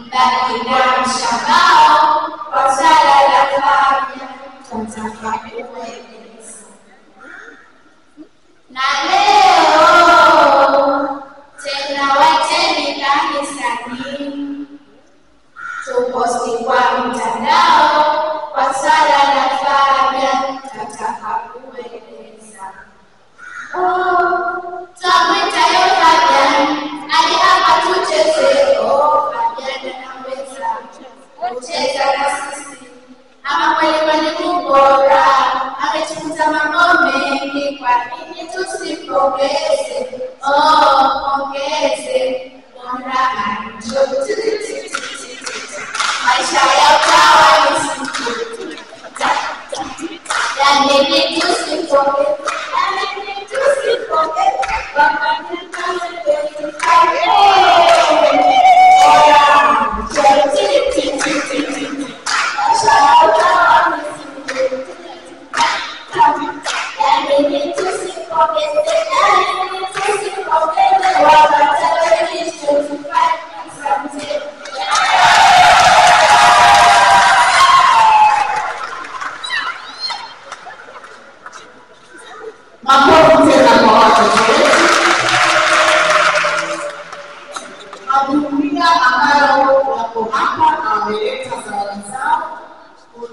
Mbaki na mshangao kwa sala la fanya tunataka kueleza. Na leo tena waiteni kanisani, tuposti kwa mtandao kwa sala la fanya tunataka kueleza. Tamwita yo Fabian, aje hapa tucheze. Fabian anaweza kucheza na sisi, ama kweli mwalimu bora ametufunza mambo mengi, kwa nini tusipongeze? Pongeze bora anjo maisha ya utawa ni siku, yani tusipongeze.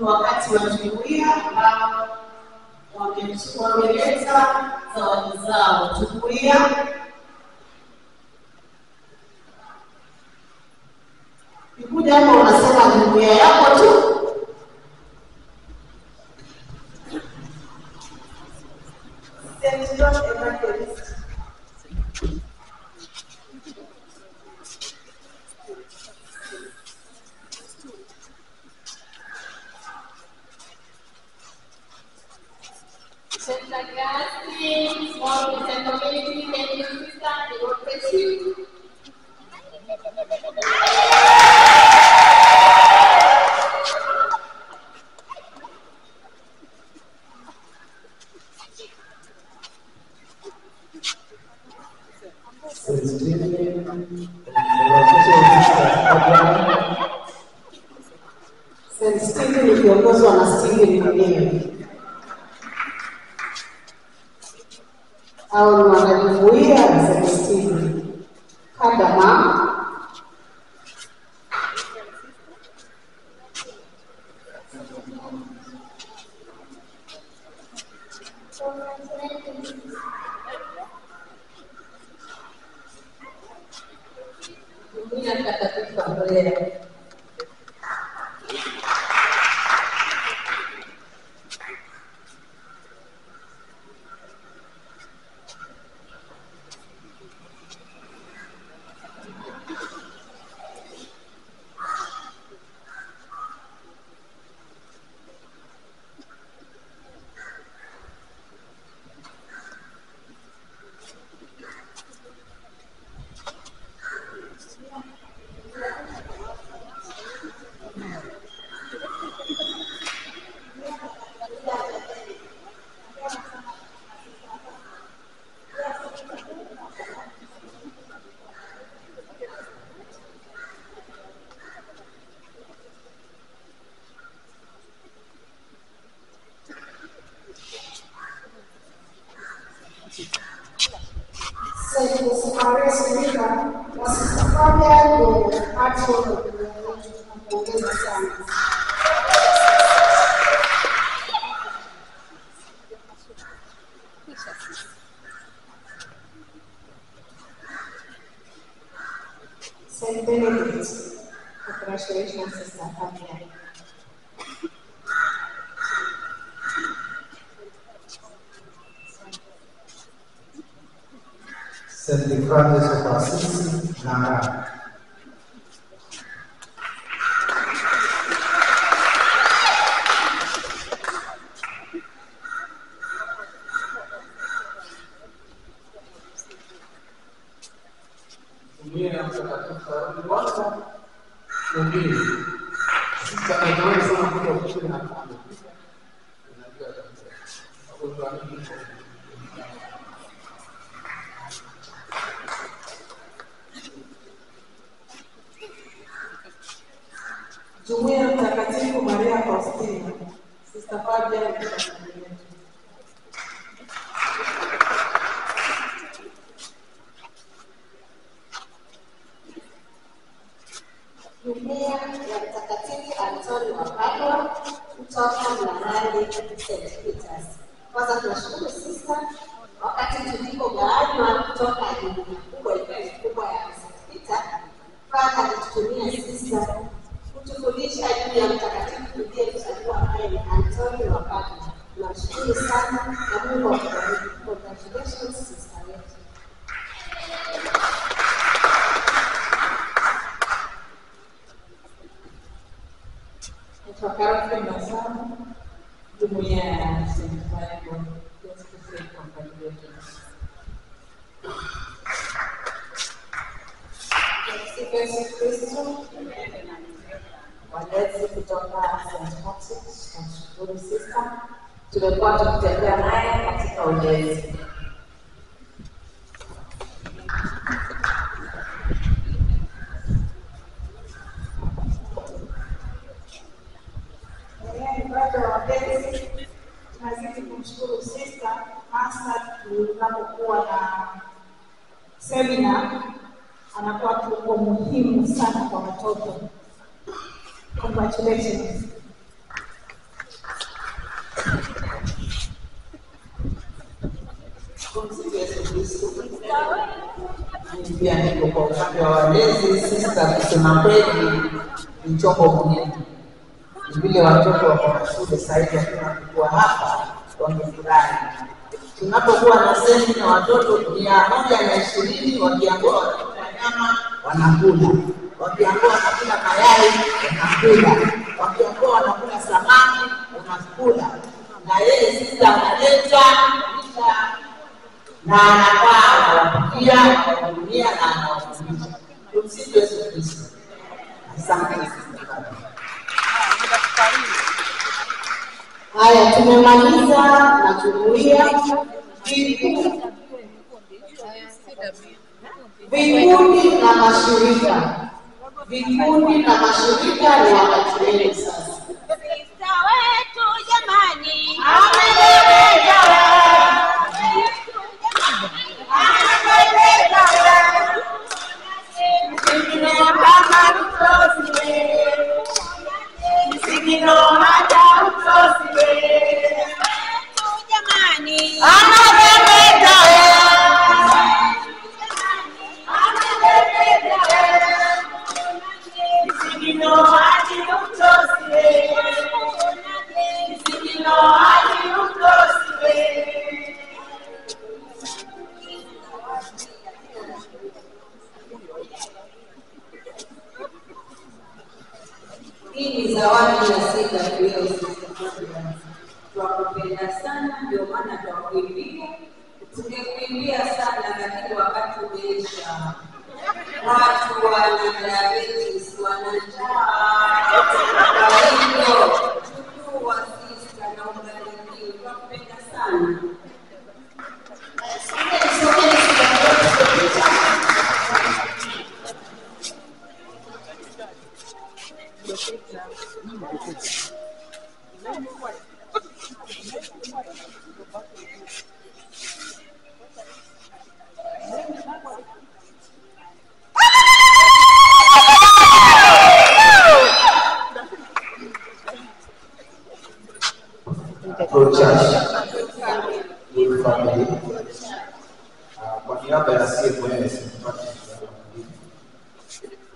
Wakati wa jumuiya ambao wameleta zawadi zao. Jumuiya ikuja hapo unasema jumuiya yako tu. Stephen kiongozwa na Stephen mwenyewe au ni wanajumuiya za Stephen Kadama Saint Benedict. Congratulations, Sister Fabian. St. Francis of Assisi, Nara. Jumuiya Mtakatifu Maria Faustina, Sister Fabian. Jumuiya ya Mtakatifu Antoni wa Padua kutoka Mlangali St. Peters. Kwanza tunashukuru sister, wakati tulipogawanywa kutoka jumuiya kubwa ile kubwa ya St. Peter, Father alitutumia sister kutufundisha juu ya mtakatifu aliyezaliwa ambaye ni Antoni wa Padua. Tunashukuru sana na Mungu akubariki. Congratulations sister yetu. Fakarafi Masama, Jumuiya ya St. Michael, just to say congratulations. Yesu Kristo, walezi kutoka St. Francis, tunashukuru sister, tumekuwa tukitembea naye katika ulezi. Tunazidi kumshukuru sister hasa tunapokuwa na semina, anakuwa kiungo muhimu sana kwa watoto. Congratulations. Pia niko kwa upande wa walezi sister, kusema kweli ni chombo muhimu. Vile watoto wako na shule sasa hivi tunapokuwa hapa wamefurahi. Tunapokuwa na semina watoto 120 wakiambiwa wanakula nyama wanakula, wakiambiwa wanakula mayai wanakula, wakiambiwa wanakula samaki wanakula, na yeye sister analeta na anakaa anawapikia, anahudumia na anawafundisha. Tumsifu Yesu Kristo. Asante sana. Haya, tumemaliza na jumuiya. Vikundi na mashirika. Vikundi na mashirika ni wakati wenu sasa. Sister wetu jamani. Hii ni zawadi ya siku hiyo sisi. Tunakupenda sana, ndio maana tunakuimbia. Tungekuimbia sana lakini wakati umeisha. Watu wana diabetes, wana njaa. Kwa hivyo, chukua sisi na ubarikiwe. Tunakupenda sana. Kwa niaba ya CMS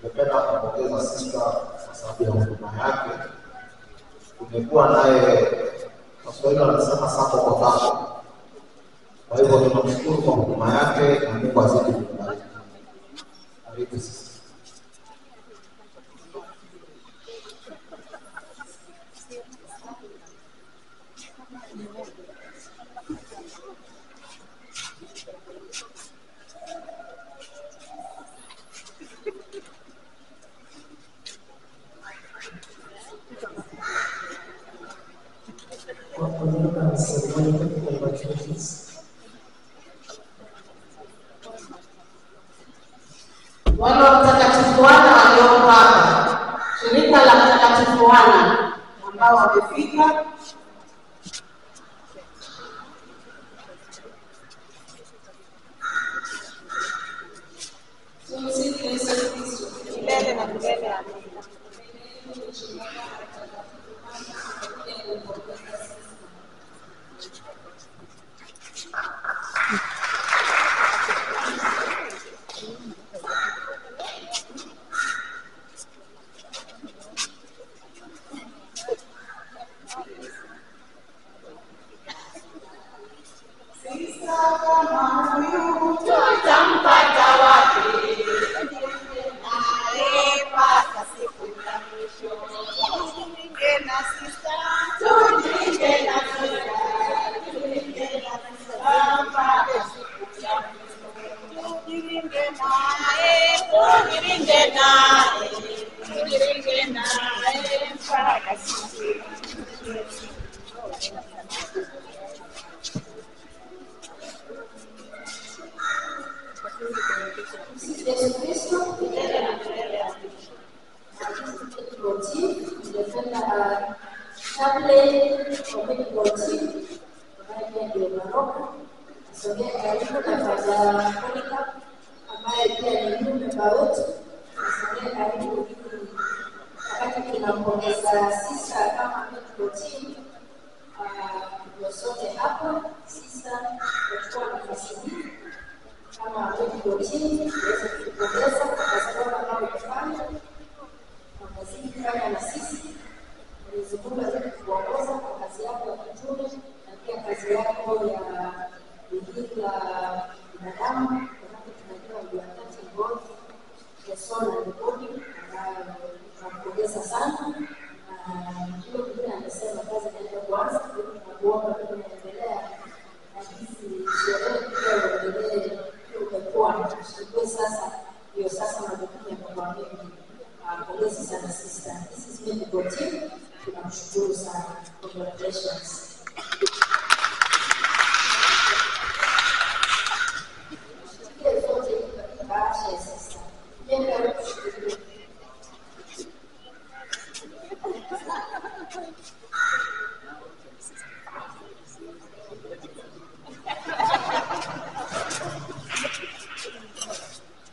nimependa kumpongeza sister kwa sababu ya huduma yake. Tumekuwa naye Waswahili wanasema sako kwa sako. Kwa hivyo tunamshukuru kwa huduma yake na Mungu azidi kumbariki. Karibu sister. Wale watakatifu wana walioko hapa, shirika la Mtakatifu Bwana ambao wamefika. Tumsifu Yesu Kristo. Milele na milele. Amina. Tutampata wapi? Naye mpaka siku ya mwisho. Tujiunge na sista, tujiunge na sista, tujiunge na sista mpaka siku ya mwisho. Tujiunge naye, tujiunge naye, tujiunge naye mpaka siku ya mwisho. Yesu Kristo, milele na milele. Medical team, ningependa chaplain wa medical team ambaye ndio Maroka asogee karibu na Father Monica ambaye pia ni member wetu, asogee karibu wakati tunampongeza sisa kama medical team. Ndio sote hapa sisa kwa nafasi hii kama medical team tuweze kupongeza kwa sababu ambao imefanya wakazidi kufanya na sisi. Mwenyezi Mungu azidi kuongoza kwa kazi yako ya kitume na pia kazi yako ya bidii la binadamu, kwa tunajua you are touching both the soul and the body, ambayo tunampongeza sana. Hiyo kingine amesema kazi inaenda kuanza, tunakuomba tunaendelea na hizi sherehe pia uendelee umekuwa kwa sasa hiyo sasa majukumu yamekuwa mengi. Pongezi sana sister. This is medical team. Tunamshukuru sana. Congratulations.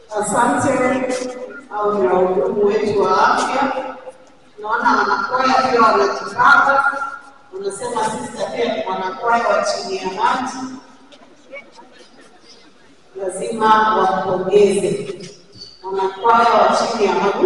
Asante au na wahudumu wetu wa afya. Naona wanakwaya pia wanajipanga. Unasema sisi pia wanakwaya wa chini ya maji lazima wapongeze wanakwaya wa chini ya maji.